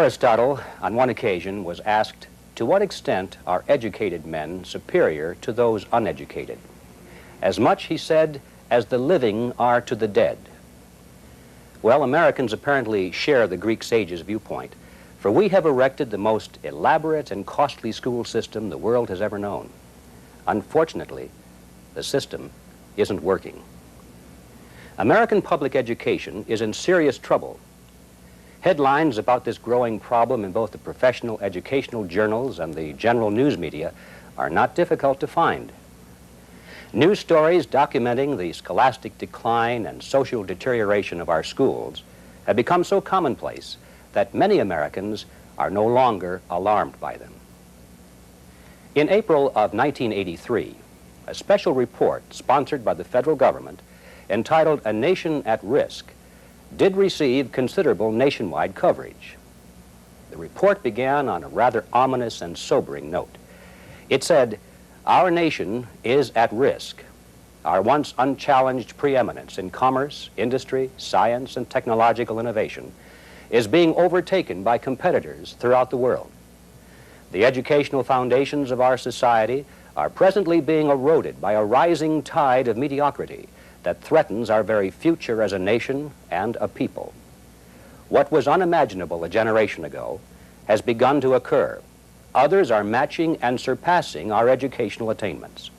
Aristotle, on one occasion, was asked, to what extent are educated men superior to those uneducated? As much, he said, as the living are to the dead. Well, Americans apparently share the Greek sages' viewpoint, for we have erected the most elaborate and costly school system the world has ever known. Unfortunately, the system isn't working. American public education is in serious trouble. Headlines about this growing problem in both the professional educational journals and the general news media are not difficult to find. News stories documenting the scholastic decline and social deterioration of our schools have become so commonplace that many Americans are no longer alarmed by them. In April of 1983, a special report sponsored by the federal government entitled "A Nation at Risk" did receive considerable nationwide coverage. The report began on a rather ominous and sobering note. It said, "Our nation is at risk. Our once unchallenged preeminence in commerce, industry, science, and technological innovation is being overtaken by competitors throughout the world. The educational foundations of our society are presently being eroded by a rising tide of mediocrity that threatens our very future as a nation and a people. What was unimaginable a generation ago has begun to occur. Others are matching and surpassing our educational attainments.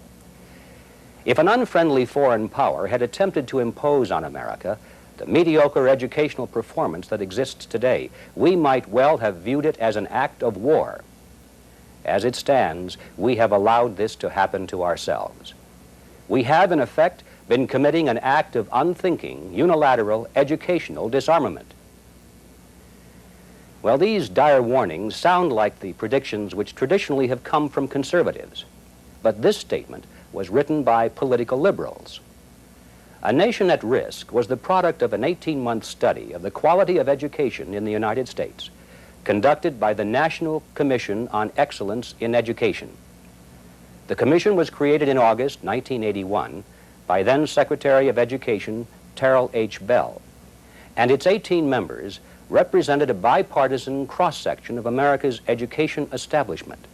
If an unfriendly foreign power had attempted to impose on America the mediocre educational performance that exists today, we might well have viewed it as an act of war. As it stands, we have allowed this to happen to ourselves. We have, in effect, been committing an act of unthinking, unilateral educational disarmament." Well, these dire warnings sound like the predictions which traditionally have come from conservatives, but this statement was written by political liberals. A Nation at Risk was the product of an 18-month study of the quality of education in the United States, conducted by the National Commission on Excellence in Education. The commission was created in August 1981 by then Secretary of Education Terrell H. Bell, and its 18 members represented a bipartisan cross-section of America's education establishment.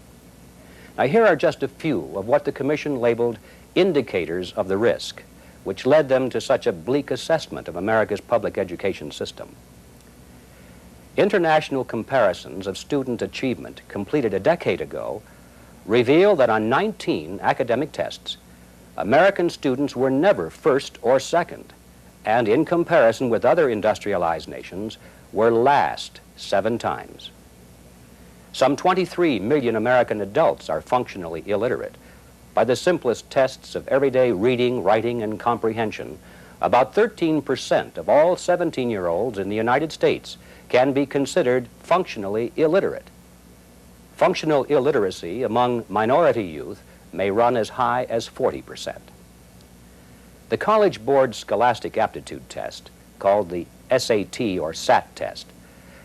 Now, here are just a few of what the commission labeled indicators of the risk, which led them to such a bleak assessment of America's public education system. International comparisons of student achievement completed a decade ago reveal that on 19 academic tests, American students were never first or second, and in comparison with other industrialized nations, were last 7 times. Some 23 million American adults are functionally illiterate. By the simplest tests of everyday reading, writing, and comprehension, about 13% of all 17-year-olds in the United States can be considered functionally illiterate. Functional illiteracy among minority youth may run as high as 40%. The College Board Scholastic Aptitude Test, called the SAT or SAT test,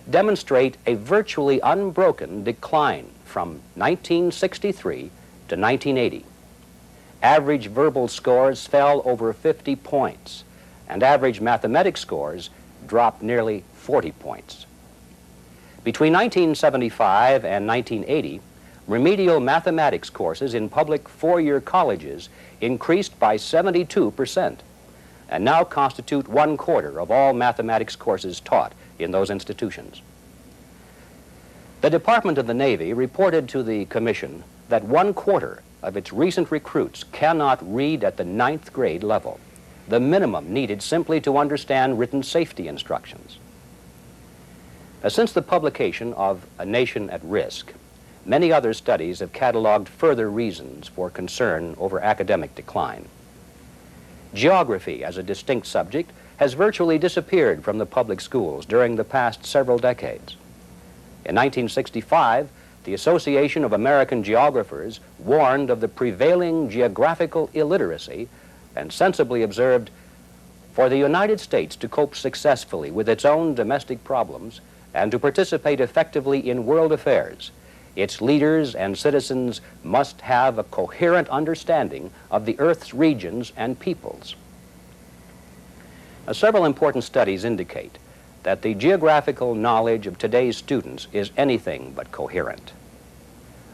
demonstrate a virtually unbroken decline from 1963 to 1980. Average verbal scores fell over 50 points, and average mathematics scores dropped nearly 40 points. Between 1975 and 1980, remedial mathematics courses in public four-year colleges increased by 72% and now constitute 1/4 of all mathematics courses taught in those institutions. The Department of the Navy reported to the Commission that 1/4 of its recent recruits cannot read at the 9th grade level, the minimum needed simply to understand written safety instructions. Now, since the publication of A Nation at Risk, many other studies have cataloged further reasons for concern over academic decline. Geography as a distinct subject has virtually disappeared from the public schools during the past several decades. In 1965, the Association of American Geographers warned of the prevailing geographical illiteracy and sensibly observed, for the United States to cope successfully with its own domestic problems and to participate effectively in world affairs, its leaders and citizens must have a coherent understanding of the Earth's regions and peoples. Now, several important studies indicate that the geographical knowledge of today's students is anything but coherent.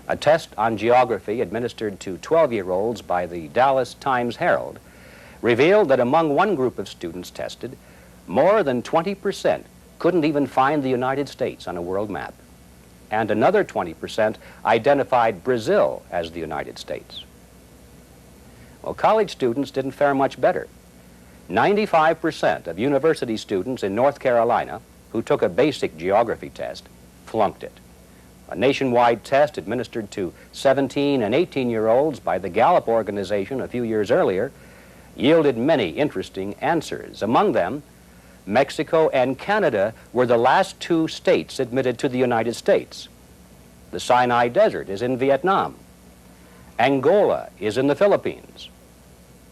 A test on geography administered to 12-year-olds by the Dallas Times-Herald revealed that among one group of students tested, more than 20% couldn't even find the United States on a world map, and another 20% identified Brazil as the United States. Well, college students didn't fare much better. 95% of university students in North Carolina who took a basic geography test flunked it. A nationwide test administered to 17 and 18-year-olds by the Gallup organization a few years earlier yielded many interesting answers. Among them, Mexico and Canada were the last two states admitted to the United States. The Sinai Desert is in Vietnam. Angola is in the Philippines.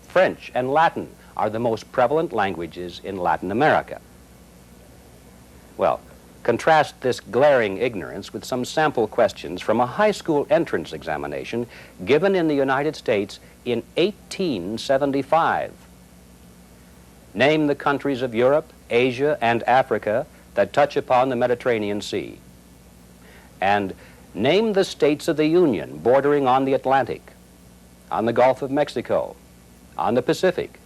French and Latin are the most prevalent languages in Latin America. Well, contrast this glaring ignorance with some sample questions from a high school entrance examination given in the United States in 1875. Name the countries of Europe, Asia, and Africa that touch upon the Mediterranean Sea. And name the states of the Union bordering on the Atlantic, on the Gulf of Mexico, on the Pacific,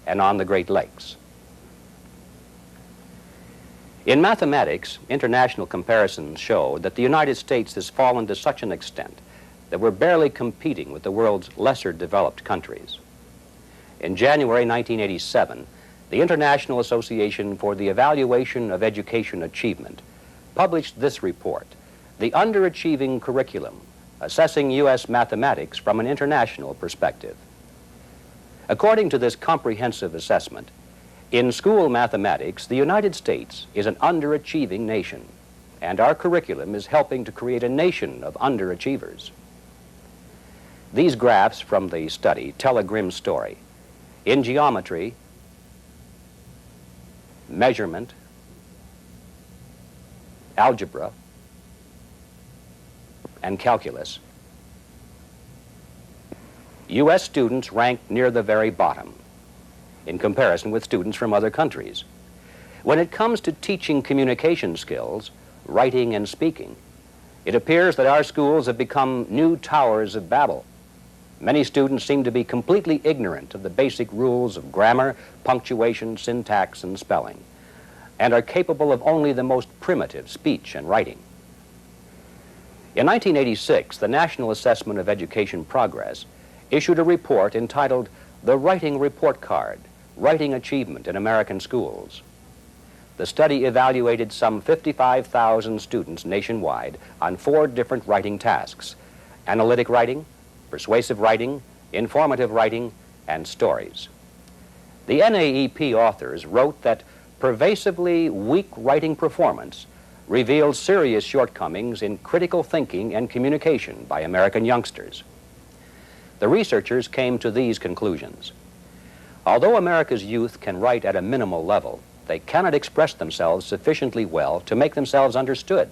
and on the Great Lakes. In mathematics, international comparisons show that the United States has fallen to such an extent that we're barely competing with the world's lesser developed countries. In January 1987, the International Association for the Evaluation of Education Achievement published this report, The Underachieving Curriculum, Assessing U.S. Mathematics from an International Perspective. According to this comprehensive assessment, in school mathematics, the United States is an underachieving nation, and our curriculum is helping to create a nation of underachievers. These graphs from the study tell a grim story. In geometry, measurement, algebra, and calculus, U.S. students rank near the very bottom in comparison with students from other countries. When it comes to teaching communication skills, writing and speaking, it appears that our schools have become new towers of Babel. Many students seem to be completely ignorant of the basic rules of grammar, punctuation, syntax, and spelling, and are capable of only the most primitive speech and writing. In 1986, the National Assessment of Education Progress issued a report entitled The Writing Report Card, Writing Achievement in American Schools. The study evaluated some 55,000 students nationwide on 4 different writing tasks: analytic writing, persuasive writing, informative writing, and stories. The NAEP authors wrote that pervasively weak writing performance revealed serious shortcomings in critical thinking and communication by American youngsters. The researchers came to these conclusions. Although America's youth can write at a minimal level, they cannot express themselves sufficiently well to make themselves understood,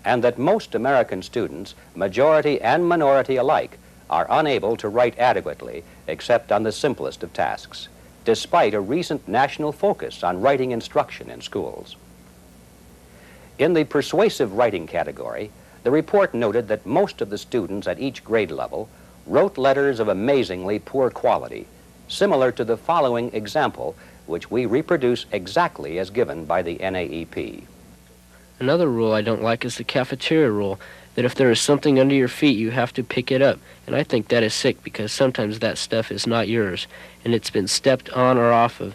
and that most American students, majority and minority alike, are unable to write adequately except on the simplest of tasks, despite a recent national focus on writing instruction in schools. In the persuasive writing category, the report noted that most of the students at each grade level wrote letters of amazingly poor quality, similar to the following example, which we reproduce exactly as given by the NAEP. Another rule I don't like is the cafeteria rule, that if there is something under your feet, you have to pick it up. And I think that is sick because sometimes that stuff is not yours, and it's been stepped on or off of.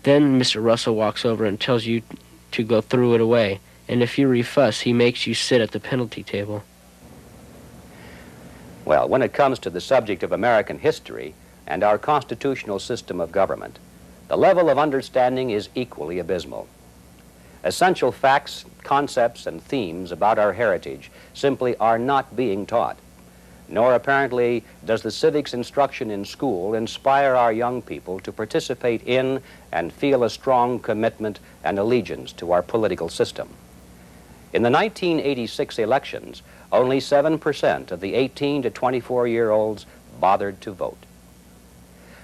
Then Mr. Russell walks over and tells you to go throw it away. And if you refuss, he makes you sit at the penalty table. Well, when it comes to the subject of American history and our constitutional system of government, the level of understanding is equally abysmal. Essential facts, concepts, and themes about our heritage simply are not being taught, nor apparently does the civics instruction in school inspire our young people to participate in and feel a strong commitment and allegiance to our political system. In the 1986 elections, only 7% of the 18 to 24-year-olds bothered to vote.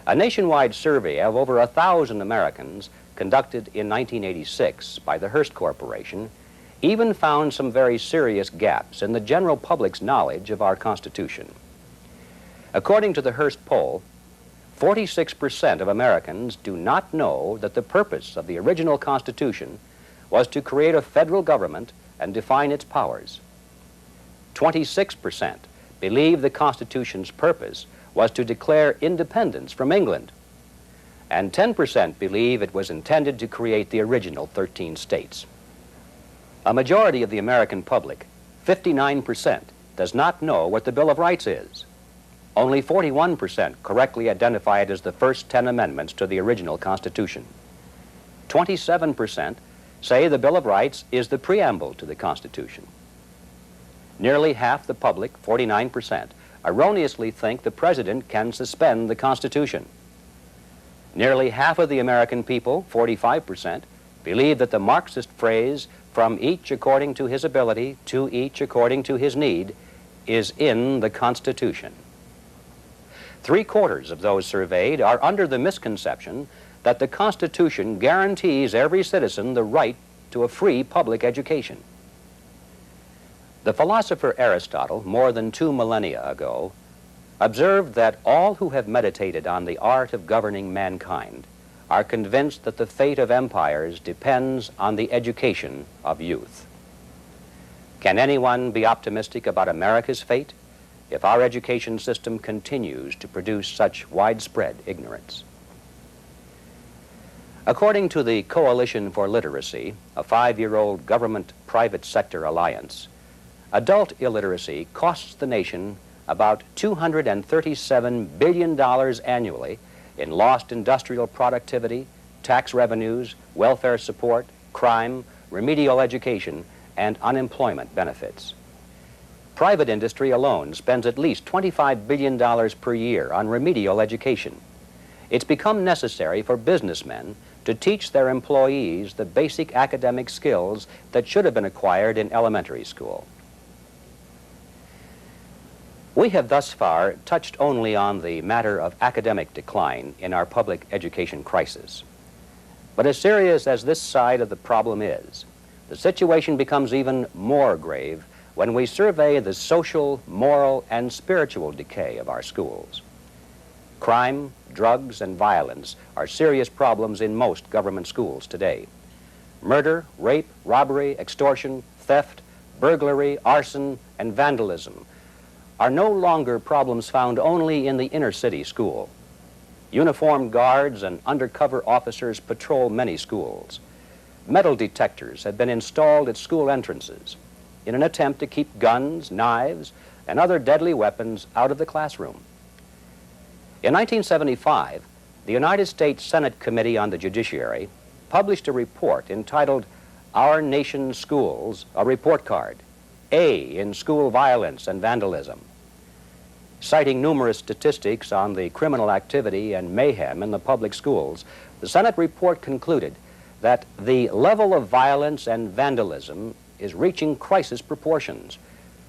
A nationwide survey of over 1,000 Americans conducted in 1986 by the Hearst Corporation even found some very serious gaps in the general public's knowledge of our Constitution. According to the Hearst poll, 46% of Americans do not know that the purpose of the original Constitution was to create a federal government and define its powers. 26% believe the Constitution's purpose was to declare independence from England, and 10% believe it was intended to create the original 13 states. A majority of the American public, 59%, does not know what the Bill of Rights is. Only 41% correctly identify it as the first 10 amendments to the original Constitution. 27% say the Bill of Rights is the preamble to the Constitution. Nearly half the public, 49%, erroneously think the President can suspend the Constitution. Nearly half of the American people, 45%, believe that the Marxist phrase, "from each according to his ability, to each according to his need," is in the Constitution. 3/4 of those surveyed are under the misconception that the Constitution guarantees every citizen the right to a free public education. The philosopher Aristotle, more than 2 millennia ago, observed that all who have meditated on the art of governing mankind are convinced that the fate of empires depends on the education of youth. Can anyone be optimistic about America's fate if our education system continues to produce such widespread ignorance? According to the Coalition for Literacy, a 5-year-old government-private sector alliance, adult illiteracy costs the nation about $237 billion annually in lost industrial productivity, tax revenues, welfare support, crime, remedial education, and unemployment benefits. Private industry alone spends at least $25 billion per year on remedial education. It's become necessary for businessmen to teach their employees the basic academic skills that should have been acquired in elementary school. We have thus far touched only on the matter of academic decline in our public education crisis. But as serious as this side of the problem is, the situation becomes even more grave when we survey the social, moral, and spiritual decay of our schools. Crime, drugs, and violence are serious problems in most government schools today. Murder, rape, robbery, extortion, theft, burglary, arson, and vandalism are no longer problems found only in the inner city school. Uniformed guards and undercover officers patrol many schools. Metal detectors have been installed at school entrances in an attempt to keep guns, knives, and other deadly weapons out of the classroom. In 1975, the United States Senate Committee on the Judiciary published a report entitled "Our Nation's Schools, a Report Card, A in School Violence and Vandalism." Citing numerous statistics on the criminal activity and mayhem in the public schools, the Senate report concluded that the level of violence and vandalism is reaching crisis proportions,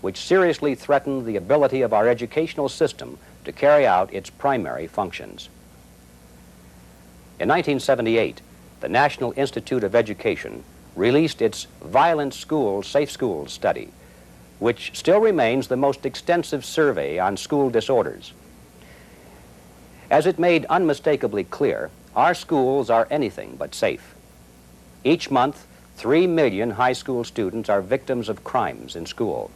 which seriously threaten the ability of our educational system to carry out its primary functions. In 1978, the National Institute of Education released its Violent Schools, Safe Schools study, which still remains the most extensive survey on school disorders. As it made unmistakably clear, our schools are anything but safe. Each month, 3 million high school students are victims of crimes in school.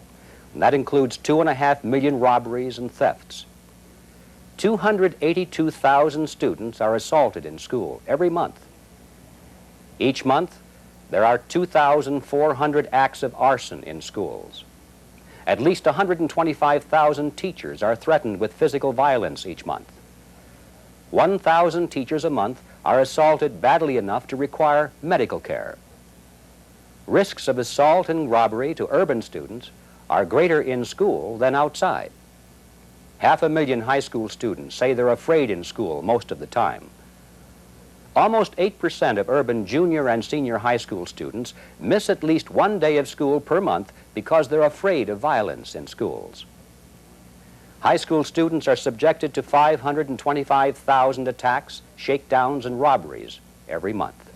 And that includes 2.5 million robberies and thefts. 282,000 students are assaulted in school every month. Each month, there are 2,400 acts of arson in schools. At least 125,000 teachers are threatened with physical violence each month. 1,000 teachers a month are assaulted badly enough to require medical care. Risks of assault and robbery to urban students are greater in school than outside. 500,000 high school students say they're afraid in school most of the time. Almost 8% of urban junior and senior high school students miss at least 1 day of school per month because they're afraid of violence in schools. High school students are subjected to 525,000 attacks, shakedowns, and robberies every month.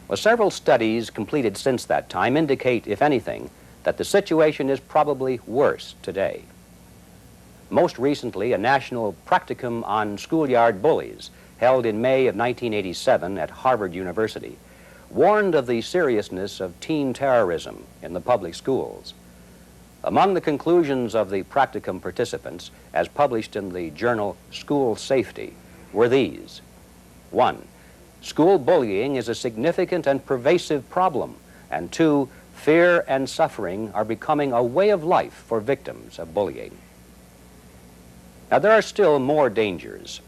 Well, several studies completed since that time indicate, if anything, that the situation is probably worse today. Most recently, a national practicum on schoolyard bullies, held in May of 1987 at Harvard University, warned of the seriousness of teen terrorism in the public schools. Among the conclusions of the practicum participants, as published in the journal School Safety, were these. 1. School bullying is a significant and pervasive problem. And 2, fear and suffering are becoming a way of life for victims of bullying. Now, there are still more dangers.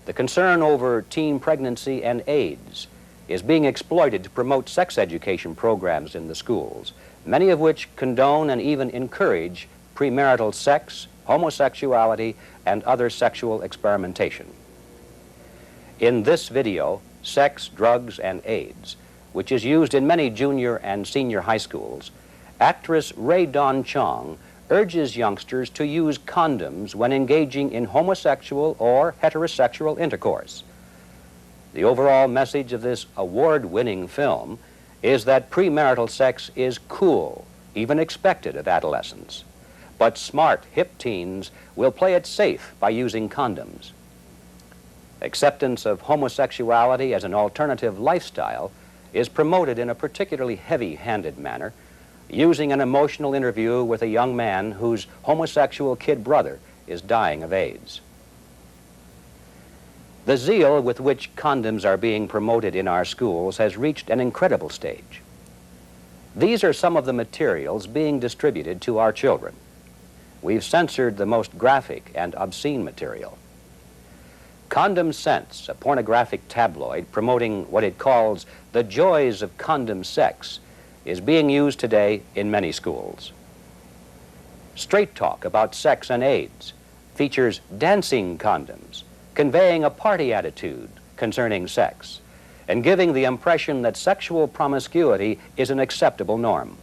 The concern over teen pregnancy and AIDS is being exploited to promote sex education programs in the schools, many of which condone and even encourage premarital sex, homosexuality, and other sexual experimentation. In this video, Sex, Drugs, and AIDS, which is used in many junior and senior high schools, actress Rae Dawn Chong urges youngsters to use condoms when engaging in homosexual or heterosexual intercourse. The overall message of this award-winning film is that premarital sex is cool, even expected of adolescents. But smart, hip teens will play it safe by using condoms. Acceptance of homosexuality as an alternative lifestyle is promoted in a particularly heavy-handed manner, using an emotional interview with a young man whose homosexual kid brother is dying of AIDS. The zeal with which condoms are being promoted in our schools has reached an incredible stage. These are some of the materials being distributed to our children. We've censored the most graphic and obscene material. Condom Sense, a pornographic tabloid promoting what it calls the joys of condom sex, is being used today in many schools. Straight Talk about sex and AIDS features dancing condoms, conveying a party attitude concerning sex, and giving the impression that sexual promiscuity is an acceptable norm.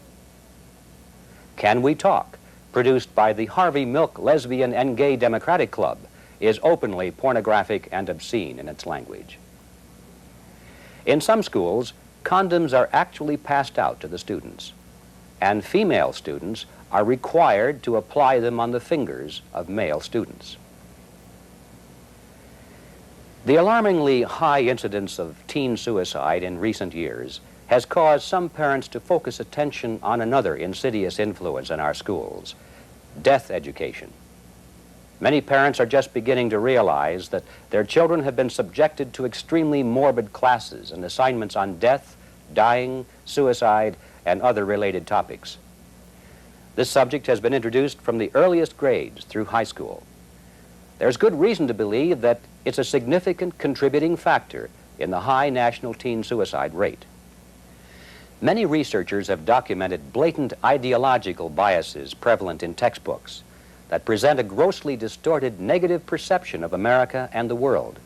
Can We Talk, produced by the Harvey Milk Lesbian and Gay Democratic Club, is openly pornographic and obscene in its language. In some schools, condoms are actually passed out to the students, and female students are required to apply them on the fingers of male students. The alarmingly high incidence of teen suicide in recent years has caused some parents to focus attention on another insidious influence in our schools, death education. Many parents are just beginning to realize that their children have been subjected to extremely morbid classes and assignments on death, dying, suicide, and other related topics. This subject has been introduced from the earliest grades through high school. There's good reason to believe that it's a significant contributing factor in the high national teen suicide rate. Many researchers have documented blatant ideological biases prevalent in textbooks that present a grossly distorted negative perception of America and the world.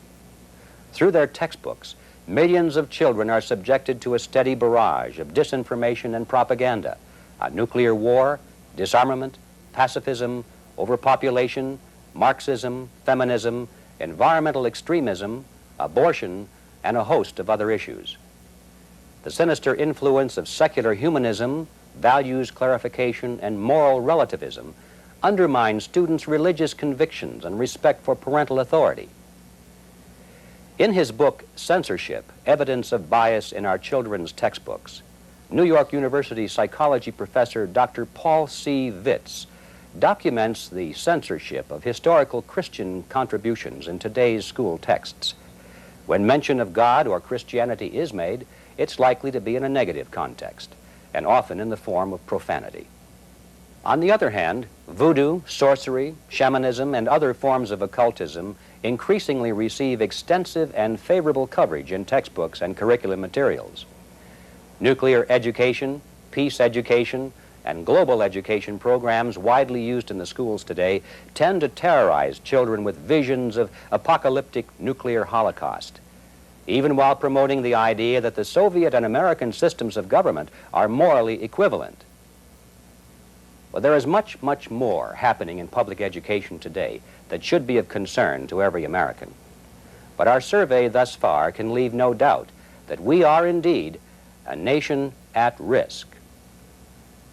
Through their textbooks, millions of children are subjected to a steady barrage of disinformation and propaganda on nuclear war, disarmament, pacifism, overpopulation, Marxism, feminism, environmental extremism, abortion, and a host of other issues. The sinister influence of secular humanism, values clarification, and moral relativism undermines students' religious convictions and respect for parental authority. In his book, Censorship, Evidence of Bias in Our Children's Textbooks, New York University psychology professor Dr. Paul C. Vitz documents the censorship of historical Christian contributions in today's school texts. When mention of God or Christianity is made, it's likely to be in a negative context, and often in the form of profanity. On the other hand, voodoo, sorcery, shamanism, and other forms of occultism increasingly receive extensive and favorable coverage in textbooks and curriculum materials. Nuclear education, peace education, and global education programs widely used in the schools today tend to terrorize children with visions of apocalyptic nuclear holocaust, even while promoting the idea that the Soviet and American systems of government are morally equivalent. Well, there is much, much more happening in public education today that should be of concern to every American. But our survey thus far can leave no doubt that we are indeed a nation at risk.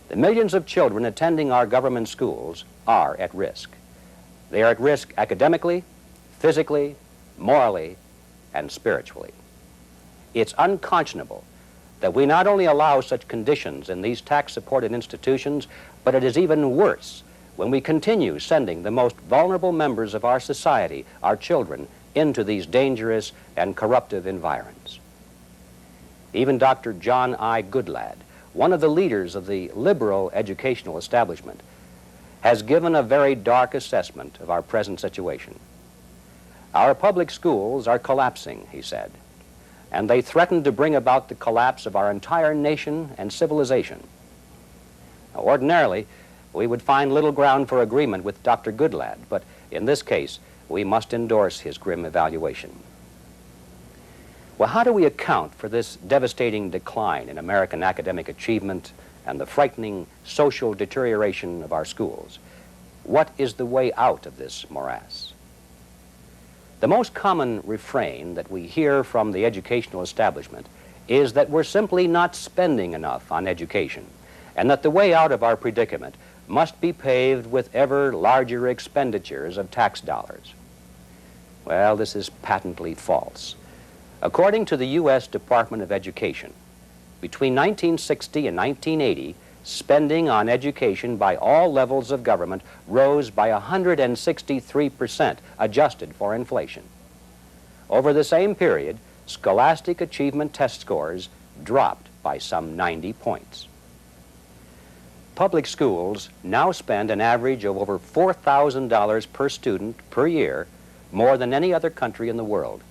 The millions of children attending our government schools are at risk. They are at risk academically, physically, morally, and spiritually. It's unconscionable that we not only allow such conditions in these tax-supported institutions, but it is even worse when we continue sending the most vulnerable members of our society, our children, into these dangerous and corruptive environs. Even Dr. John I. Goodlad, one of the leaders of the liberal educational establishment, has given a very dark assessment of our present situation. Our public schools are collapsing, he said, and they threaten to bring about the collapse of our entire nation and civilization. Now, ordinarily, we would find little ground for agreement with Dr. Goodlad, but in this case, we must endorse his grim evaluation. Well, how do we account for this devastating decline in American academic achievement and the frightening social deterioration of our schools? What is the way out of this morass? The most common refrain that we hear from the educational establishment is that we're simply not spending enough on education, and that the way out of our predicament must be paved with ever larger expenditures of tax dollars. Well, this is patently false. According to the U.S. Department of Education, between 1960 and 1980, spending on education by all levels of government rose by 163%, adjusted for inflation. Over the same period, scholastic achievement test scores dropped by some 90 points. Public schools now spend an average of over $4,000 per student per year, more than any other country in the world.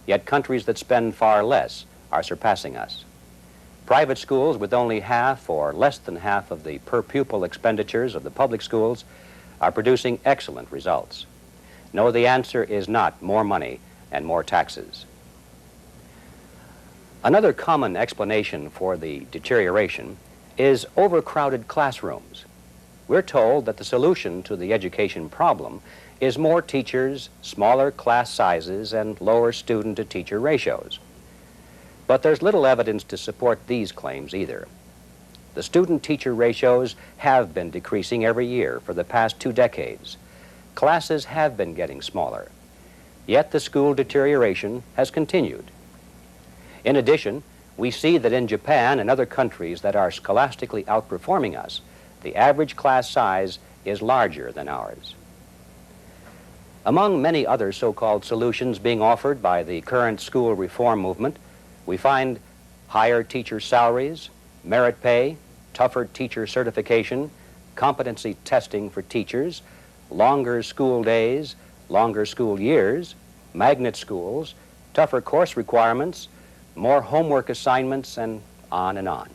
Yet countries that spend far less are surpassing us. Private schools, with only half or less than half of the per-pupil expenditures of the public schools, are producing excellent results. No, the answer is not more money and more taxes. Another common explanation for the deterioration is overcrowded classrooms. We're told that the solution to the education problem is more teachers, smaller class sizes, and lower student-to-teacher ratios. But there's little evidence to support these claims either. The student-teacher ratios have been decreasing every year for the past 2 decades. Classes have been getting smaller, yet the school deterioration has continued. In addition, we see that in Japan and other countries that are scholastically outperforming us, the average class size is larger than ours. Among many other so-called solutions being offered by the current school reform movement, we find higher teacher salaries, merit pay, tougher teacher certification, competency testing for teachers, longer school days, longer school years, magnet schools, tougher course requirements, more homework assignments, and on and on.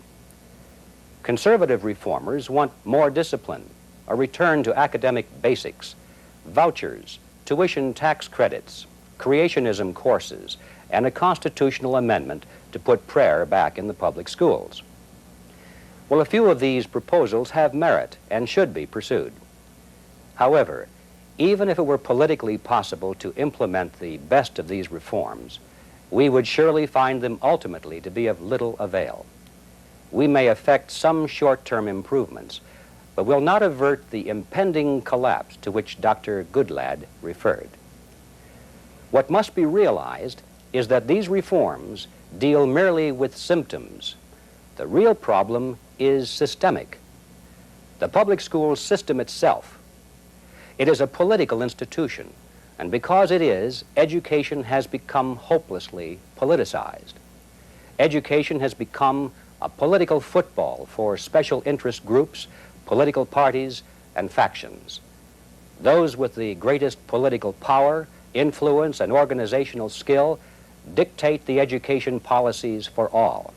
Conservative reformers want more discipline, a return to academic basics, vouchers, tuition tax credits, creationism courses, and a constitutional amendment to put prayer back in the public schools. Well, a few of these proposals have merit and should be pursued. However, even if it were politically possible to implement the best of these reforms, we would surely find them ultimately to be of little avail. We may effect some short-term improvements, but will not avert the impending collapse to which Dr. Goodlad referred. What must be realized is that these reforms deal merely with symptoms. The real problem is systemic. The public school system itself. It is a political institution, and because it is, education has become hopelessly politicized. Education has become a political football for special interest groups, political parties, and factions. Those with the greatest political power, influence, and organizational skill dictate the education policies for all.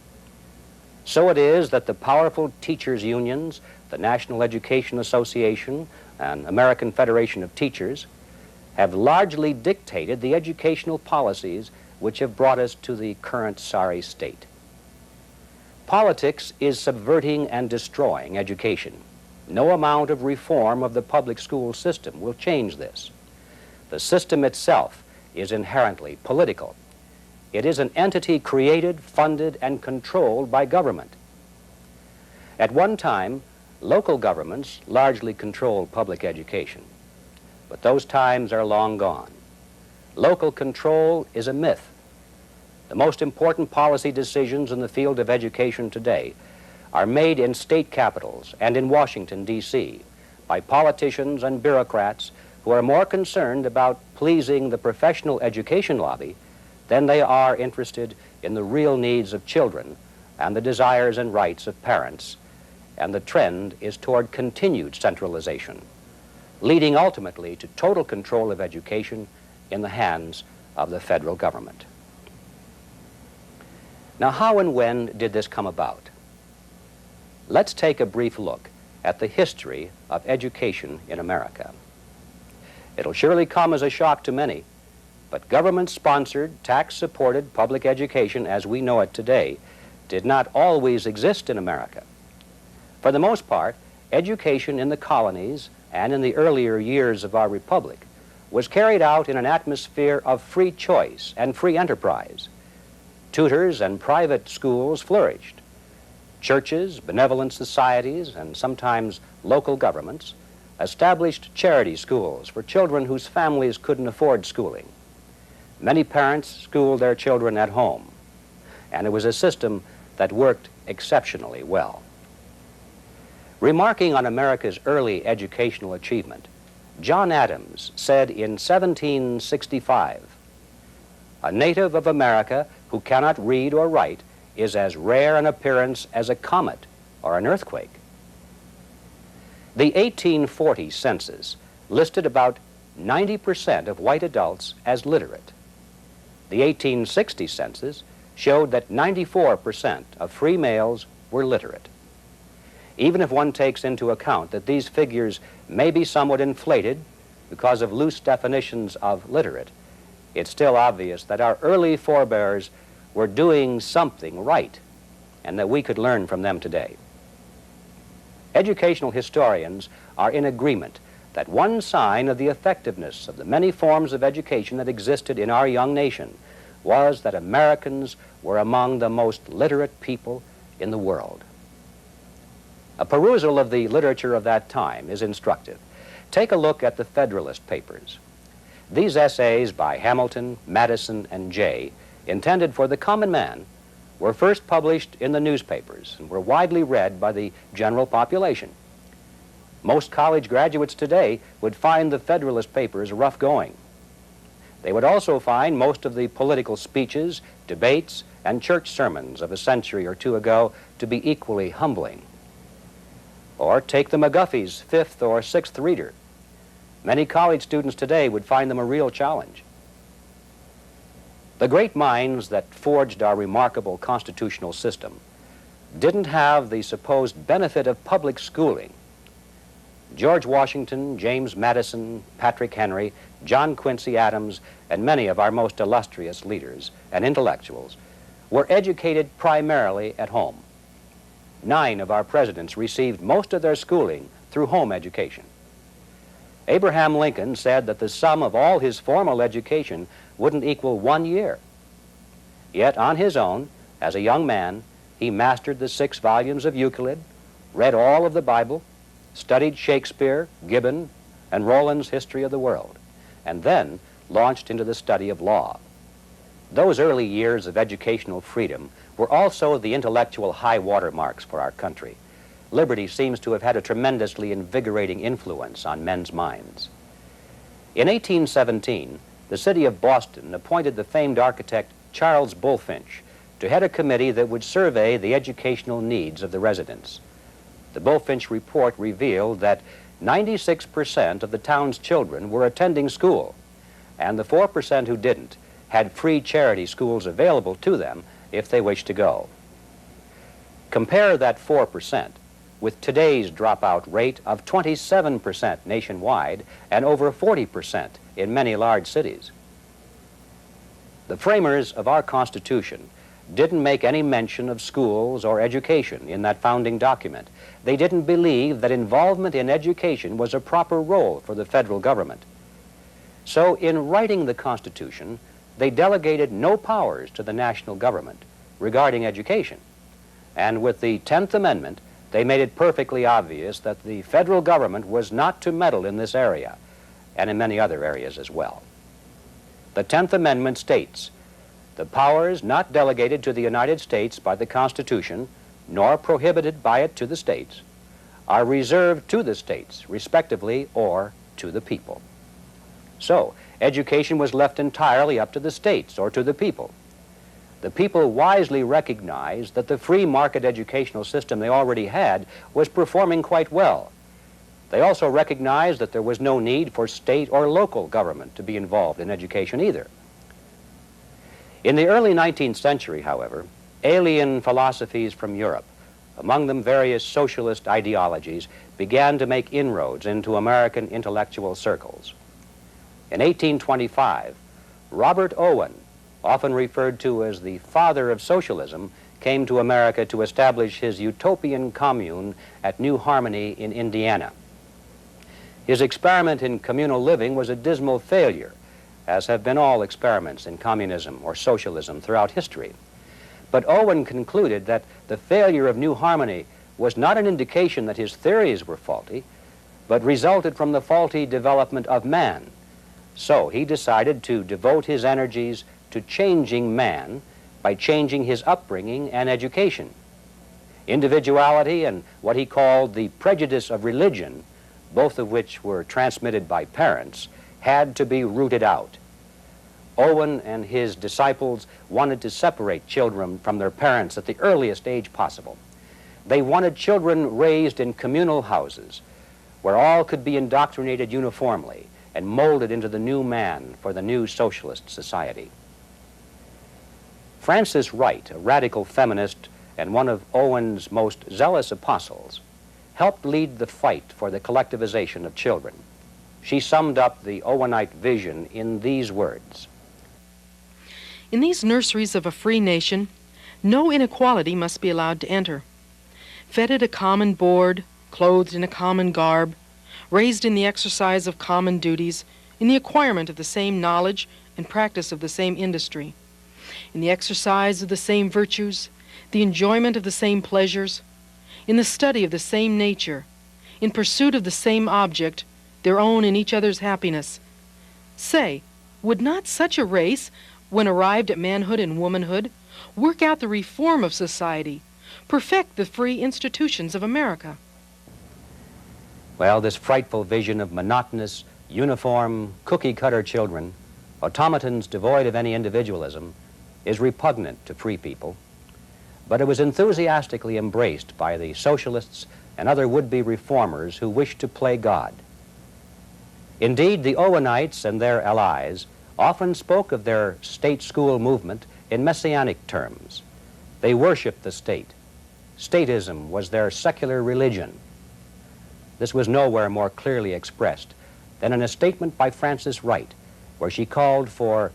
So it is that the powerful teachers' unions, the National Education Association, and American Federation of Teachers, have largely dictated the educational policies which have brought us to the current sorry state. Politics is subverting and destroying education. No amount of reform of the public school system will change this. The system itself is inherently political. It is an entity created, funded, and controlled by government. At one time, local governments largely controlled public education, but those times are long gone. Local control is a myth. The most important policy decisions in the field of education today are made in state capitals and in Washington, D.C., by politicians and bureaucrats who are more concerned about pleasing the professional education lobby than they are interested in the real needs of children and the desires and rights of parents. And the trend is toward continued centralization, leading ultimately to total control of education in the hands of the federal government. Now, how and when did this come about? Let's take a brief look at the history of education in America. It'll surely come as a shock to many, but government-sponsored, tax-supported public education as we know it today did not always exist in America. For the most part, education in the colonies and in the earlier years of our republic was carried out in an atmosphere of free choice and free enterprise. Tutors and private schools flourished. Churches, benevolent societies, and sometimes local governments established charity schools for children whose families couldn't afford schooling. Many parents schooled their children at home, and it was a system that worked exceptionally well. Remarking on America's early educational achievement, John Adams said in 1765, "A native of America who cannot read or write is as rare an appearance as a comet or an earthquake." The 1840 census listed about 90% of white adults as literate. The 1860 census showed that 94% of free males were literate. Even if one takes into account that these figures may be somewhat inflated because of loose definitions of literate, it's still obvious that our early forebears were doing something right and that we could learn from them today. Educational historians are in agreement that one sign of the effectiveness of the many forms of education that existed in our young nation was that Americans were among the most literate people in the world. A perusal of the literature of that time is instructive. Take a look at the Federalist Papers. These essays by Hamilton, Madison, and Jay, intended for the common man, were first published in the newspapers and were widely read by the general population. Most college graduates today would find the Federalist Papers rough going. They would also find most of the political speeches, debates, and church sermons of a century or two ago to be equally humbling. Or take the McGuffey's fifth or sixth reader. Many college students today would find them a real challenge. The great minds that forged our remarkable constitutional system didn't have the supposed benefit of public schooling. George Washington, James Madison, Patrick Henry, John Quincy Adams, and many of our most illustrious leaders and intellectuals were educated primarily at home. 9 of our presidents received most of their schooling through home education. Abraham Lincoln said that the sum of all his formal education wouldn't equal 1 year. Yet on his own, as a young man, he mastered the 6 volumes of Euclid, read all of the Bible, studied Shakespeare, Gibbon, and Rollin's History of the World, and then launched into the study of law. Those early years of educational freedom were also the intellectual high water marks for our country. Liberty seems to have had a tremendously invigorating influence on men's minds. In 1817, the city of Boston appointed the famed architect Charles Bulfinch to head a committee that would survey the educational needs of the residents. The Bulfinch report revealed that 96% of the town's children were attending school, and the 4% who didn't had free charity schools available to them if they wished to go. Compare that 4% with today's dropout rate of 27% nationwide and over 40% in many large cities. The framers of our Constitution didn't make any mention of schools or education in that founding document. They didn't believe that involvement in education was a proper role for the federal government. So in writing the Constitution, they delegated no powers to the national government regarding education. And with the 10th Amendment, they made it perfectly obvious that the federal government was not to meddle in this area, and in many other areas as well. The 10th Amendment states, "The powers not delegated to the United States by the Constitution, nor prohibited by it to the states, are reserved to the states, respectively, or to the people." So, education was left entirely up to the states or to the people. The people wisely recognized that the free market educational system they already had was performing quite well. They also recognized that there was no need for state or local government to be involved in education either. In the early 19th century, however, alien philosophies from Europe, among them various socialist ideologies, began to make inroads into American intellectual circles. In 1825, Robert Owen, often referred to as the father of socialism, came to America to establish his utopian commune at New Harmony in Indiana. His experiment in communal living was a dismal failure, as have been all experiments in communism or socialism throughout history. But Owen concluded that the failure of New Harmony was not an indication that his theories were faulty, but resulted from the faulty development of man. So he decided to devote his energies to changing man by changing his upbringing and education. Individuality and what he called the prejudice of religion, both of which were transmitted by parents, had to be rooted out. Owen and his disciples wanted to separate children from their parents at the earliest age possible. They wanted children raised in communal houses where all could be indoctrinated uniformly and molded into the new man for the new socialist society. Frances Wright, a radical feminist and one of Owen's most zealous apostles, helped lead the fight for the collectivization of children. She summed up the Owenite vision in these words: "In these nurseries of a free nation, no inequality must be allowed to enter. Fed at a common board, clothed in a common garb, raised in the exercise of common duties, in the acquirement of the same knowledge and practice of the same industry, in the exercise of the same virtues, the enjoyment of the same pleasures, in the study of the same nature, in pursuit of the same object, their own and each other's happiness. Say, would not such a race, when arrived at manhood and womanhood, work out the reform of society, perfect the free institutions of America?" Well, this frightful vision of monotonous, uniform, cookie-cutter children, automatons devoid of any individualism, is repugnant to free people, but it was enthusiastically embraced by the socialists and other would-be reformers who wished to play God. Indeed, the Owenites and their allies often spoke of their state school movement in messianic terms. They worshiped the state. Statism was their secular religion. This was nowhere more clearly expressed than in a statement by Frances Wright, where she called for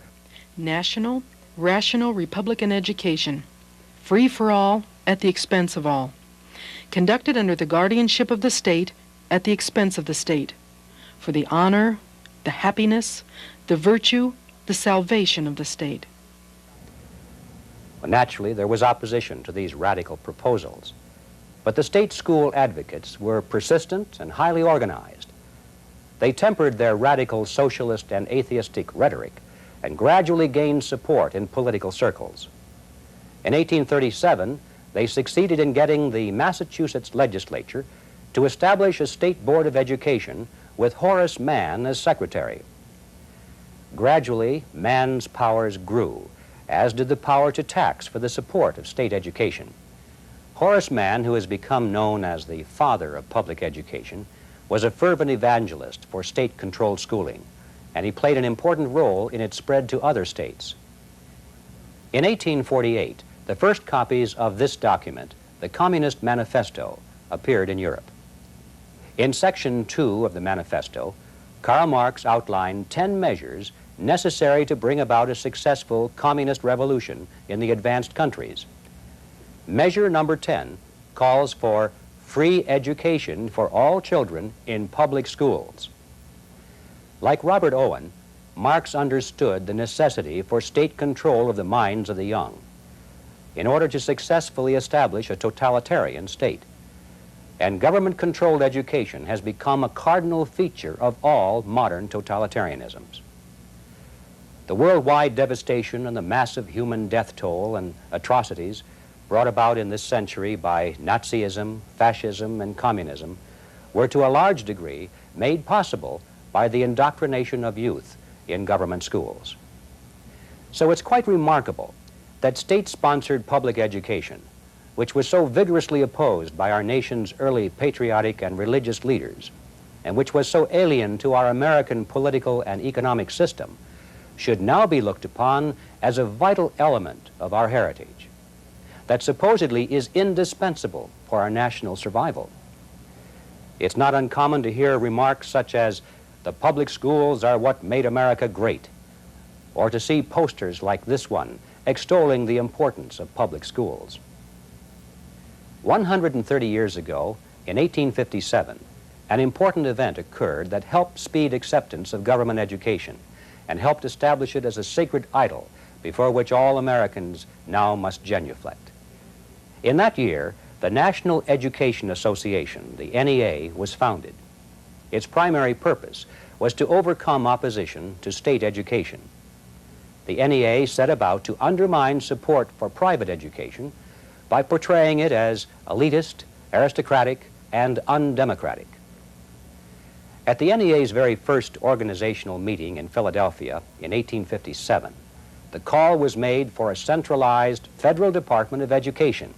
national, rational Republican education, free for all, at the expense of all, conducted under the guardianship of the state, at the expense of the state, for the honor, the happiness, the virtue, the salvation of the state. Well, naturally, there was opposition to these radical proposals, but the state school advocates were persistent and highly organized. They tempered their radical socialist and atheistic rhetoric and gradually gained support in political circles. In 1837, they succeeded in getting the Massachusetts legislature to establish a state board of education with Horace Mann as secretary. Gradually, Mann's powers grew, as did the power to tax for the support of state education. Horace Mann, who has become known as the father of public education, was a fervent evangelist for state-controlled schooling, and he played an important role in its spread to other states. In 1848, the first copies of this document, the Communist Manifesto, appeared in Europe. In Section 2 of the Manifesto, Karl Marx outlined 10 measures necessary to bring about a successful communist revolution in the advanced countries. Measure number 10 calls for free education for all children in public schools. Like Robert Owen, Marx understood the necessity for state control of the minds of the young in order to successfully establish a totalitarian state. And government-controlled education has become a cardinal feature of all modern totalitarianisms. The worldwide devastation and the massive human death toll and atrocities brought about in this century by Nazism, fascism, and communism were to a large degree made possible by the indoctrination of youth in government schools. So it's quite remarkable that state-sponsored public education, which was so vigorously opposed by our nation's early patriotic and religious leaders, and which was so alien to our American political and economic system, should now be looked upon as a vital element of our heritage that supposedly is indispensable for our national survival. It's not uncommon to hear remarks such as, "The public schools are what made America great," or to see posters like this one extolling the importance of public schools. 130 years ago, in 1857, an important event occurred that helped speed acceptance of government education and helped establish it as a sacred idol before which all Americans now must genuflect. In that year, the National Education Association, the NEA, was founded. Its primary purpose was to overcome opposition to state education. The NEA set about to undermine support for private education by portraying it as elitist, aristocratic, and undemocratic. At the NEA's very first organizational meeting in Philadelphia in 1857, the call was made for a centralized federal Department of Education.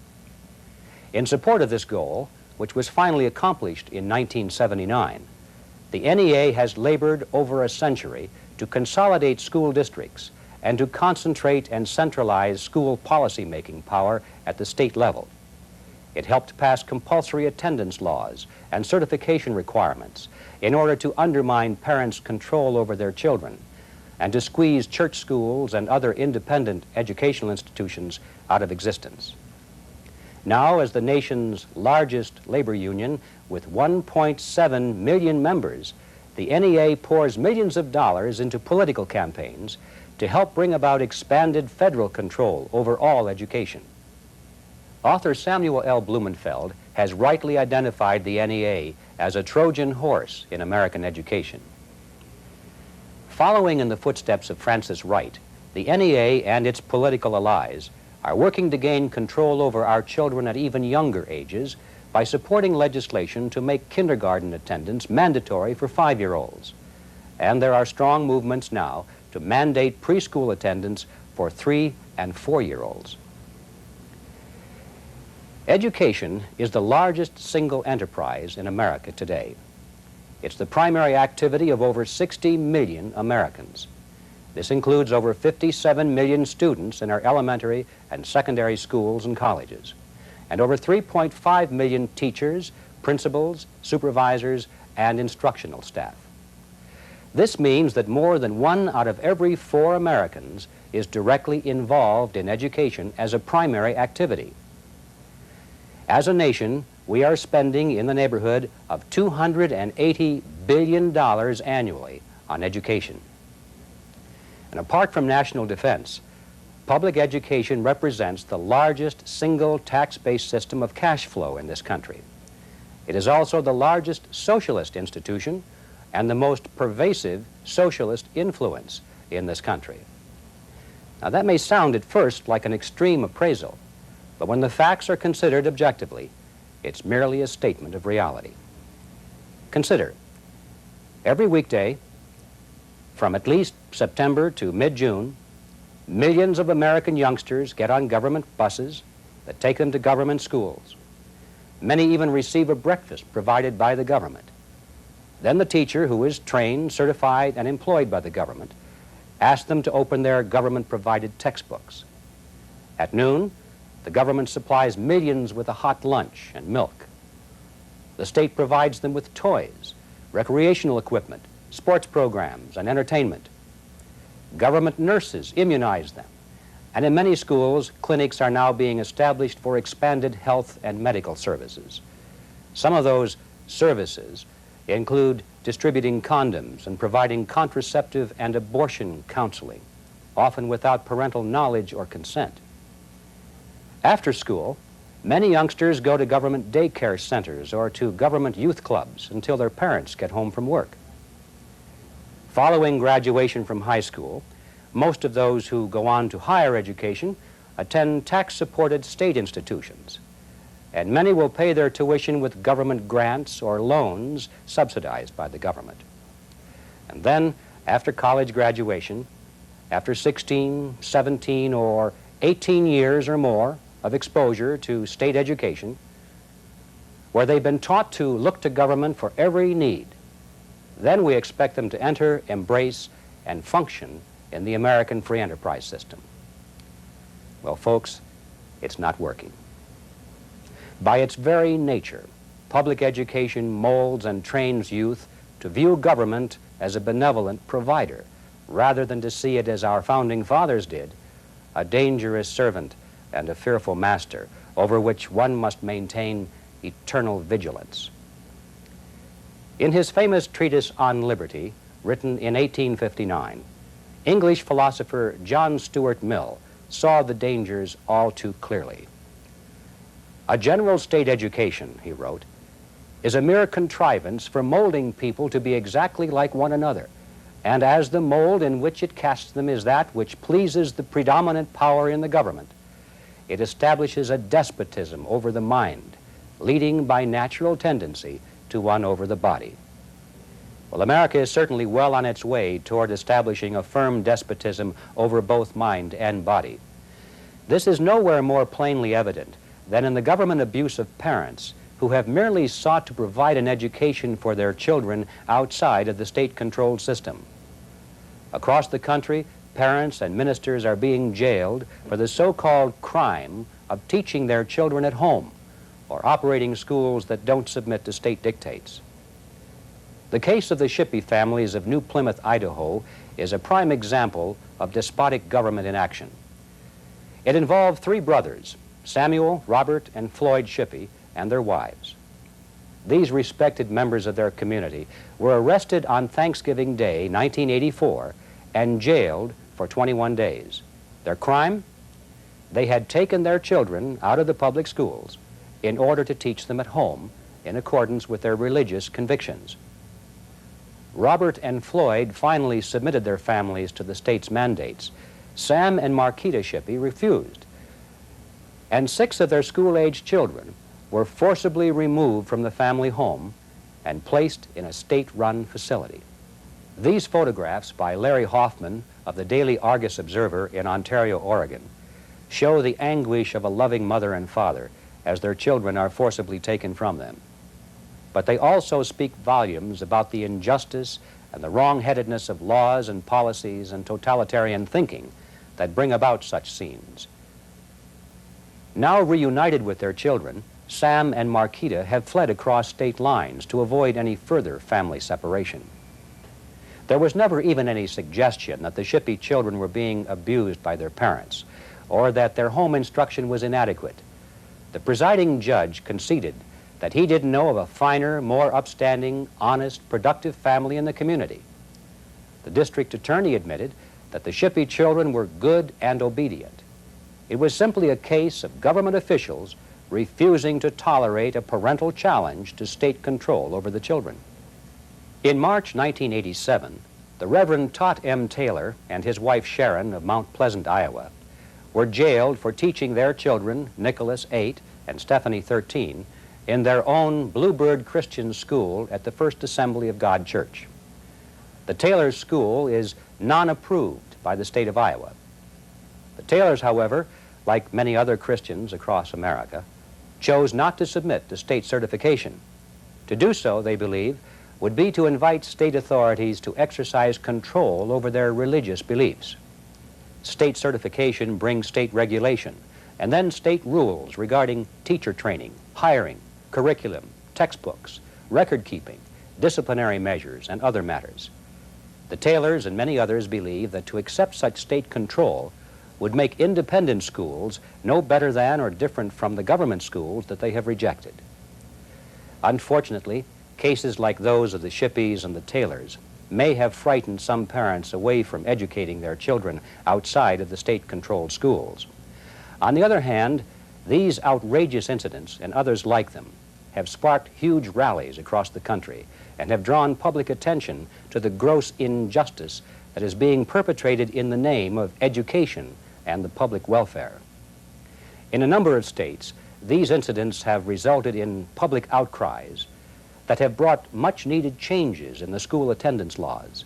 In support of this goal, which was finally accomplished in 1979, the NEA has labored over a century to consolidate school districts and to concentrate and centralize school policy-making power at the state level. It helped pass compulsory attendance laws and certification requirements in order to undermine parents' control over their children and to squeeze church schools and other independent educational institutions out of existence. Now, as the nation's largest labor union with 1.7 million members, the NEA pours millions of dollars into political campaigns to help bring about expanded federal control over all education. Author Samuel L. Blumenfeld has rightly identified the NEA as a Trojan horse in American education. Following in the footsteps of Francis Wright, the NEA and its political allies are working to gain control over our children at even younger ages by supporting legislation to make kindergarten attendance mandatory for 5-year-olds. And there are strong movements now to mandate preschool attendance for 3- and 4-year-olds. Education is the largest single enterprise in America today. It's the primary activity of over 60 million Americans. This includes over 57 million students in our elementary and secondary schools and colleges, and over 3.5 million teachers, principals, supervisors, and instructional staff. This means that more than 1 out of every 4 Americans is directly involved in education as a primary activity. As a nation, we are spending in the neighborhood of $280 billion annually on education. And apart from national defense, public education represents the largest single tax-based system of cash flow in this country. It is also the largest socialist institution and the most pervasive socialist influence in this country. Now, that may sound at first like an extreme appraisal, but when the facts are considered objectively, it's merely a statement of reality. Consider, every weekday, from at least September to mid-June, millions of American youngsters get on government buses that take them to government schools. Many even receive a breakfast provided by the government. Then the teacher, who is trained, certified, and employed by the government, asks them to open their government-provided textbooks. At noon, the government supplies millions with a hot lunch and milk. The state provides them with toys, recreational equipment, sports programs, and entertainment. Government nurses immunize them, and in many schools, clinics are now being established for expanded health and medical services. Some of those services include distributing condoms and providing contraceptive and abortion counseling, often without parental knowledge or consent. After school, many youngsters go to government daycare centers or to government youth clubs until their parents get home from work. Following graduation from high school, most of those who go on to higher education attend tax-supported state institutions, and many will pay their tuition with government grants or loans subsidized by the government. And then, after college graduation, after 16, 17, or 18 years or more of exposure to state education, where they've been taught to look to government for every need, then we expect them to enter, embrace, and function in the American free enterprise system. Well, folks, it's not working. By its very nature, public education molds and trains youth to view government as a benevolent provider, rather than to see it as our founding fathers did, a dangerous servant and a fearful master over which one must maintain eternal vigilance. In his famous treatise on liberty, written in 1859, English philosopher John Stuart Mill saw the dangers all too clearly. A general state education, he wrote, is a mere contrivance for molding people to be exactly like one another, and as the mold in which it casts them is that which pleases the predominant power in the government, it establishes a despotism over the mind, leading by natural tendency to one over the body. Well, America is certainly well on its way toward establishing a firm despotism over both mind and body. This is nowhere more plainly evident than in the government abuse of parents who have merely sought to provide an education for their children outside of the state-controlled system. Across the country, parents and ministers are being jailed for the so-called crime of teaching their children at home or operating schools that don't submit to state dictates. The case of the Shippey families of New Plymouth, Idaho, is a prime example of despotic government in action. It involved three brothers, Samuel, Robert, and Floyd Shippey, and their wives. These respected members of their community were arrested on Thanksgiving Day, 1984, and jailed for 21 days. Their crime? They had taken their children out of the public schools in order to teach them at home in accordance with their religious convictions. Robert and Floyd finally submitted their families to the state's mandates. Sam and Marquita Shippey refused, and 6 of their school-aged children were forcibly removed from the family home and placed in a state-run facility. These photographs by Larry Hoffman of the Daily Argus Observer in Ontario, Oregon, show the anguish of a loving mother and father as their children are forcibly taken from them. But they also speak volumes about the injustice and the wrong-headedness of laws and policies and totalitarian thinking that bring about such scenes. Now reunited with their children, Sam and Marquita have fled across state lines to avoid any further family separation. There was never even any suggestion that the Shippey children were being abused by their parents or that their home instruction was inadequate. The presiding judge conceded that he didn't know of a finer, more upstanding, honest, productive family in the community. The district attorney admitted that the Shippey children were good and obedient. It was simply a case of government officials refusing to tolerate a parental challenge to state control over the children. In March 1987, the Reverend Tot M. Taylor and his wife Sharon of Mount Pleasant, Iowa, were jailed for teaching their children, Nicholas, 8, and Stephanie, 13, in their own Bluebird Christian School at the First Assembly of God Church. The Taylors' school is non-approved by the state of Iowa. The Taylors, however, like many other Christians across America, chose not to submit to state certification. To do so, they believe, would be to invite state authorities to exercise control over their religious beliefs. State certification brings state regulation, and then state rules regarding teacher training, hiring, curriculum, textbooks, record keeping, disciplinary measures, and other matters. The Taylors and many others believe that to accept such state control would make independent schools no better than or different from the government schools that they have rejected. Unfortunately, Cases like those of the Shippies and the Taylors may have frightened some parents away from educating their children outside of the state-controlled schools. On the other hand, these outrageous incidents and others like them have sparked huge rallies across the country and have drawn public attention to the gross injustice that is being perpetrated in the name of education and the public welfare. In a number of states, these incidents have resulted in public outcries that have brought much-needed changes in the school attendance laws.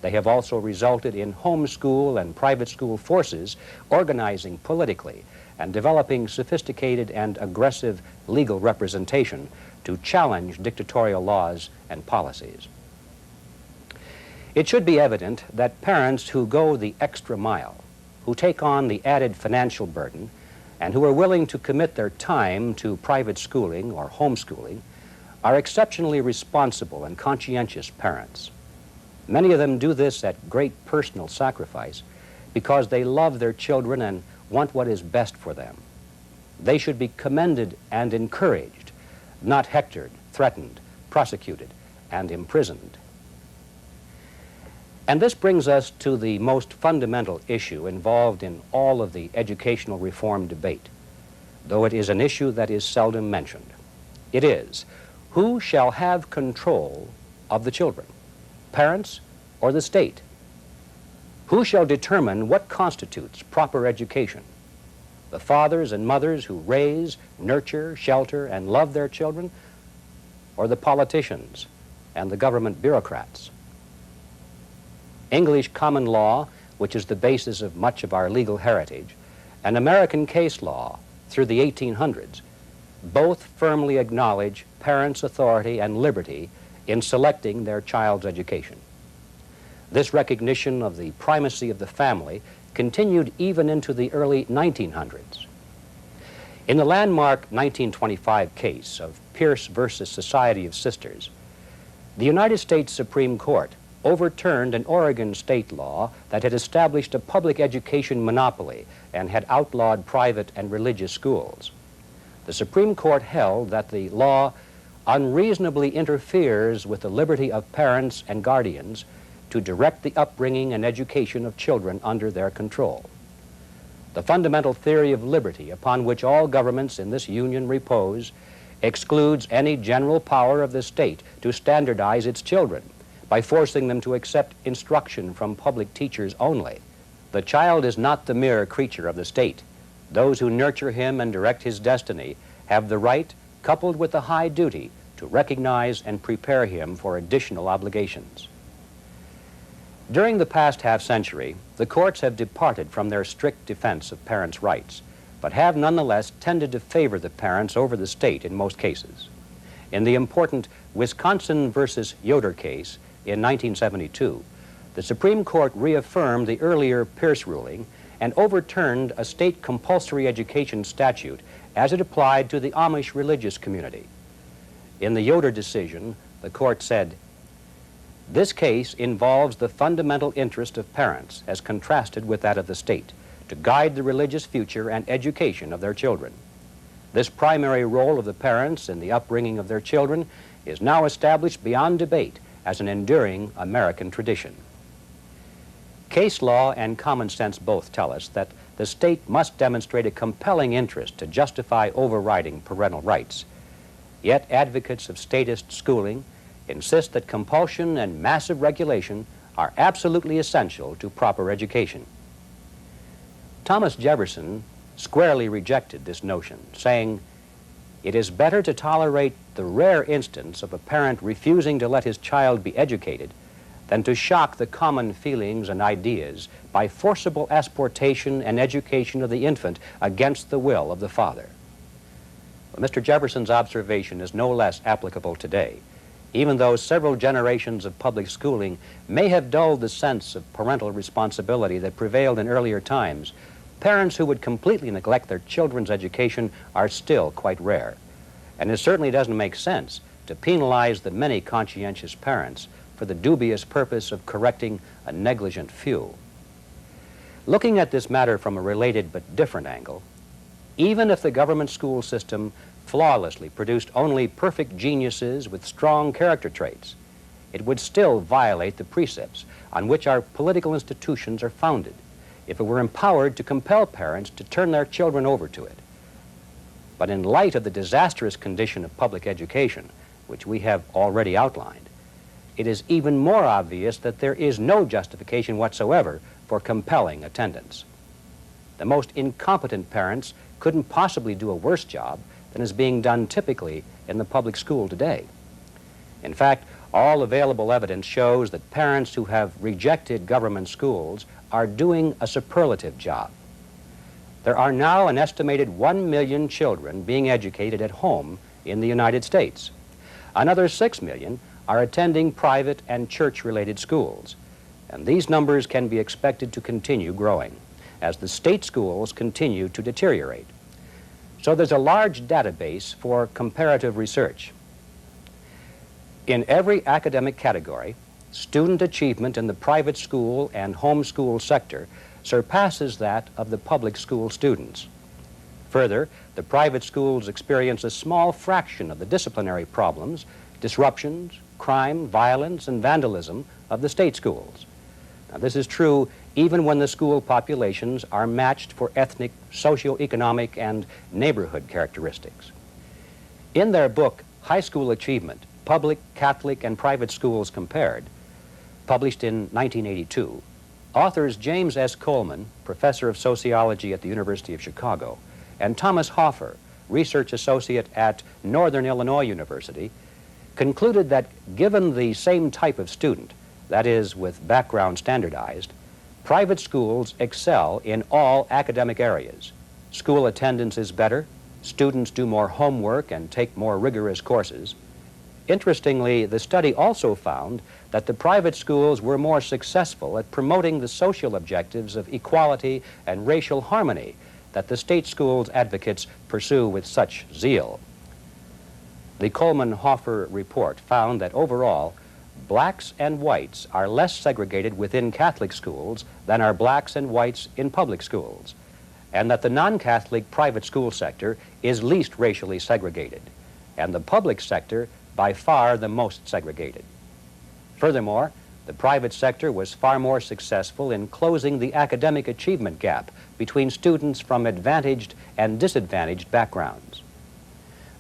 They have also resulted in homeschool and private school forces organizing politically and developing sophisticated and aggressive legal representation to challenge dictatorial laws and policies. It should be evident that parents who go the extra mile, who take on the added financial burden, and who are willing to commit their time to private schooling or homeschooling are exceptionally responsible and conscientious parents. Many of them do this at great personal sacrifice because they love their children and want what is best for them. They should be commended and encouraged, not hectored, threatened, prosecuted, and imprisoned. And this brings us to the most fundamental issue involved in all of the educational reform debate, though it is an issue that is seldom mentioned. It is, who shall have control of the children, parents or the state? Who shall determine what constitutes proper education? The fathers and mothers who raise, nurture, shelter, and love their children, or the politicians and the government bureaucrats? English common law, which is the basis of much of our legal heritage, and American case law through the 1800s, both firmly acknowledge parents' authority and liberty in selecting their child's education. This recognition of the primacy of the family continued even into the early 1900s. In the landmark 1925 case of Pierce versus Society of Sisters, the United States Supreme Court overturned an Oregon state law that had established a public education monopoly and had outlawed private and religious schools. The Supreme Court held that the law unreasonably interferes with the liberty of parents and guardians to direct the upbringing and education of children under their control. The fundamental theory of liberty upon which all governments in this union repose excludes any general power of the state to standardize its children by forcing them to accept instruction from public teachers only. The child is not the mere creature of the state. Those who nurture him and direct his destiny have the right, coupled with the high duty, to recognize and prepare him for additional obligations. During the past half-century, the courts have departed from their strict defense of parents' rights, but have nonetheless tended to favor the parents over the state in most cases. In the important Wisconsin versus Yoder case in 1972, the Supreme Court reaffirmed the earlier Pierce ruling and overturned a state compulsory education statute as it applied to the Amish religious community. In the Yoder decision, the court said, "This case involves the fundamental interest of parents as contrasted with that of the state to guide the religious future and education of their children. This primary role of the parents in the upbringing of their children is now established beyond debate as an enduring American tradition." Case law and common sense both tell us that the state must demonstrate a compelling interest to justify overriding parental rights. Yet advocates of statist schooling insist that compulsion and massive regulation are absolutely essential to proper education. Thomas Jefferson squarely rejected this notion, saying, "It is better to tolerate the rare instance of a parent refusing to let his child be educated than to shock the common feelings and ideas by forcible asportation and education of the infant against the will of the father." Well, Mr. Jefferson's observation is no less applicable today. Even though several generations of public schooling may have dulled the sense of parental responsibility that prevailed in earlier times, parents who would completely neglect their children's education are still quite rare. And it certainly doesn't make sense to penalize the many conscientious parents for the dubious purpose of correcting a negligent few. Looking at this matter from a related but different angle, even if the government school system flawlessly produced only perfect geniuses with strong character traits, it would still violate the precepts on which our political institutions are founded if it were empowered to compel parents to turn their children over to it. But in light of the disastrous condition of public education, which we have already outlined, it is even more obvious that there is no justification whatsoever for compelling attendance. The most incompetent parents couldn't possibly do a worse job than is being done typically in the public school today. In fact, all available evidence shows that parents who have rejected government schools are doing a superlative job. There are now an estimated 1 million children being educated at home in the United States. Another 6 million are attending private and church-related schools, and these numbers can be expected to continue growing as the state schools continue to deteriorate. So there's a large database for comparative research. In every academic category, student achievement in the private school and homeschool sector surpasses that of the public school students. Further, the private schools experience a small fraction of the disciplinary problems, disruptions, crime, violence, and vandalism of the state schools. Now, this is true even when the school populations are matched for ethnic, socioeconomic, and neighborhood characteristics. In their book, High School Achievement, Public, Catholic, and Private Schools Compared, published in 1982, authors James S. Coleman, professor of sociology at the University of Chicago, and Thomas Hoffer, research associate at Northern Illinois University, concluded that given the same type of student, that is, with background standardized, private schools excel in all academic areas. School attendance is better, students do more homework and take more rigorous courses. Interestingly, the study also found that the private schools were more successful at promoting the social objectives of equality and racial harmony that the state schools advocates pursue with such zeal. The Coleman-Hoffer report found that overall, blacks and whites are less segregated within Catholic schools than are blacks and whites in public schools, and that the non-Catholic private school sector is least racially segregated, and the public sector by far the most segregated. Furthermore, the private sector was far more successful in closing the academic achievement gap between students from advantaged and disadvantaged backgrounds.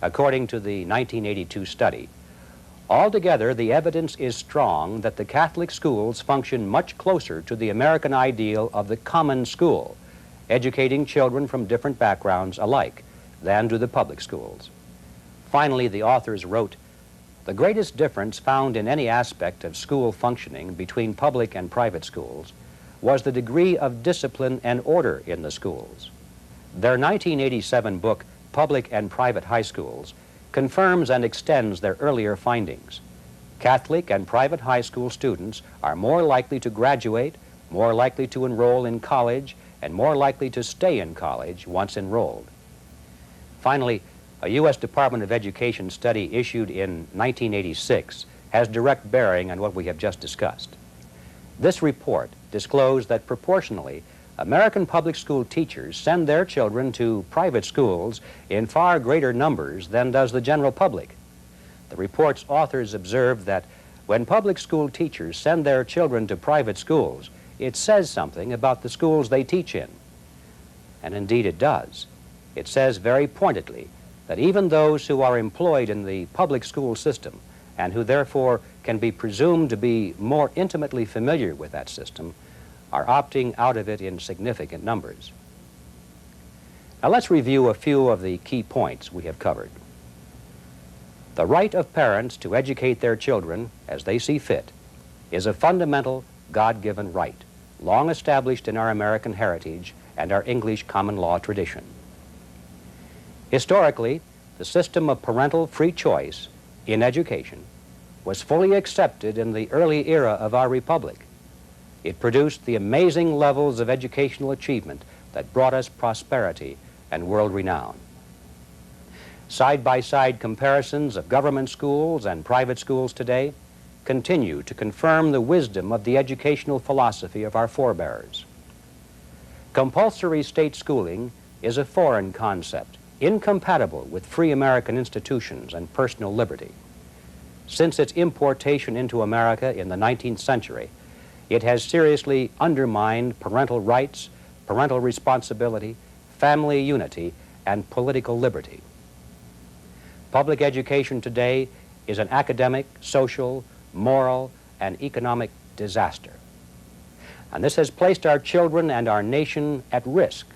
According to the 1982 study, altogether the evidence is strong that the Catholic schools function much closer to the American ideal of the common school, educating children from different backgrounds alike, than do the public schools. Finally, the authors wrote, "The greatest difference found in any aspect of school functioning between public and private schools was the degree of discipline and order in the schools." Their 1987 book, Public and Private High Schools, confirms and extends their earlier findings. Catholic and private high school students are more likely to graduate, more likely to enroll in college, and more likely to stay in college once enrolled. Finally, a U.S. Department of Education study issued in 1986 has direct bearing on what we have just discussed. This report disclosed that proportionally, American public school teachers send their children to private schools in far greater numbers than does the general public. The report's authors observed that when public school teachers send their children to private schools, it says something about the schools they teach in. And indeed it does. It says very pointedly that even those who are employed in the public school system and who therefore can be presumed to be more intimately familiar with that system are opting out of it in significant numbers. Now let's review a few of the key points we have covered. The right of parents to educate their children as they see fit is a fundamental God-given right, long established in our American heritage and our English common law tradition. Historically, the system of parental free choice in education was fully accepted in the early era of our republic. It produced the amazing levels of educational achievement that brought us prosperity and world renown. Side-by-side comparisons of government schools and private schools today continue to confirm the wisdom of the educational philosophy of our forebears. Compulsory state schooling is a foreign concept incompatible with free American institutions and personal liberty. Since its importation into America in the 19th century, it has seriously undermined parental rights, parental responsibility, family unity, and political liberty. Public education today is an academic, social, moral, and economic disaster. And this has placed our children and our nation at risk.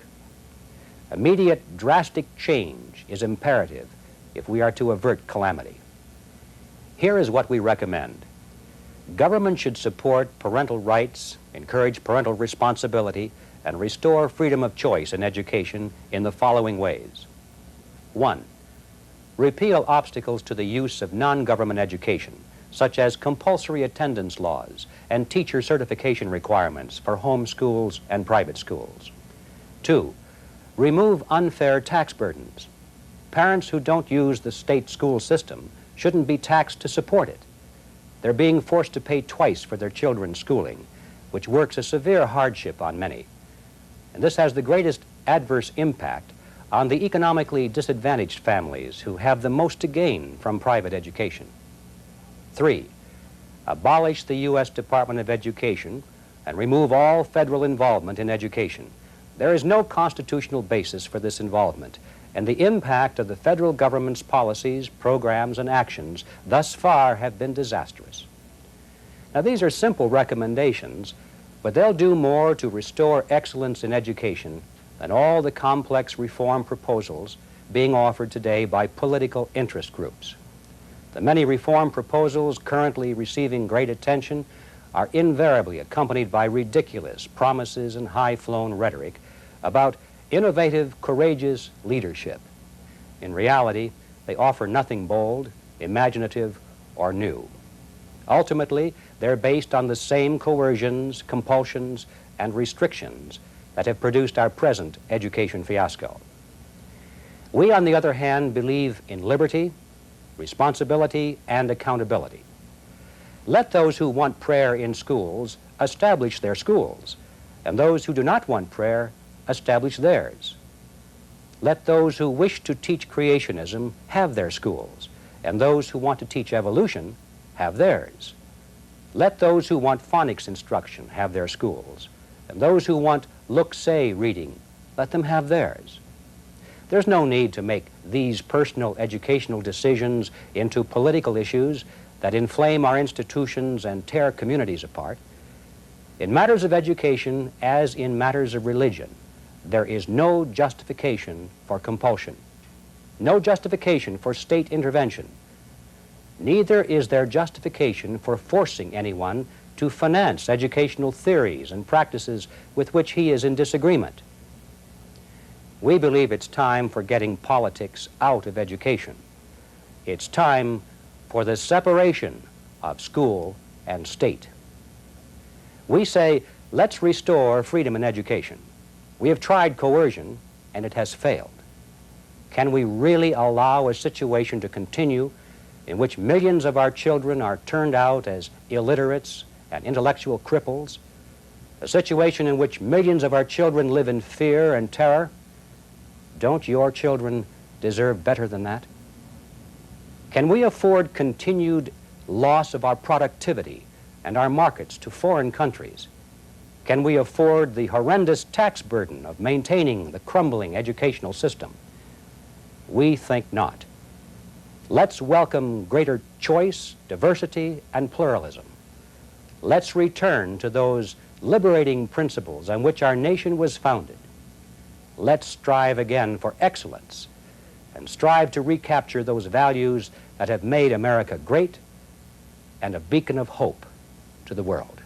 Immediate, drastic change is imperative if we are to avert calamity. Here is what we recommend. Government should support parental rights, encourage parental responsibility, and restore freedom of choice in education in the following ways. 1. Repeal obstacles to the use of non-government education, such as compulsory attendance laws and teacher certification requirements for home schools and private schools. 2. Remove unfair tax burdens. Parents who don't use the state school system shouldn't be taxed to support it. They're being forced to pay twice for their children's schooling, which works a severe hardship on many. And this has the greatest adverse impact on the economically disadvantaged families who have the most to gain from private education. 3. Abolish the U.S. Department of Education and remove all federal involvement in education. There is no constitutional basis for this involvement, and the impact of the federal government's policies, programs, and actions thus far have been disastrous. Now, these are simple recommendations, but they'll do more to restore excellence in education than all the complex reform proposals being offered today by political interest groups. The many reform proposals currently receiving great attention are invariably accompanied by ridiculous promises and high-flown rhetoric about innovative, courageous leadership. In reality, they offer nothing bold, imaginative, or new. Ultimately, they're based on the same coercions, compulsions, and restrictions that have produced our present education fiasco. We, on the other hand, believe in liberty, responsibility, and accountability. Let those who want prayer in schools establish their schools, and those who do not want prayer establish theirs. Let those who wish to teach creationism have their schools, and those who want to teach evolution have theirs. Let those who want phonics instruction have their schools, and those who want look-say reading, let them have theirs. There's no need to make these personal educational decisions into political issues that inflame our institutions and tear communities apart. In matters of education, as in matters of religion, there is no justification for compulsion, no justification for state intervention. Neither is there justification for forcing anyone to finance educational theories and practices with which he is in disagreement. We believe it's time for getting politics out of education. It's time for the separation of school and state. We say, let's restore freedom in education. We have tried coercion, and it has failed. Can we really allow a situation to continue in which millions of our children are turned out as illiterates and intellectual cripples? A situation in which millions of our children live in fear and terror? Don't your children deserve better than that? Can we afford continued loss of our productivity and our markets to foreign countries? Can we afford the horrendous tax burden of maintaining the crumbling educational system? We think not. Let's welcome greater choice, diversity, and pluralism. Let's return to those liberating principles on which our nation was founded. Let's strive again for excellence and strive to recapture those values that have made America great and a beacon of hope to the world.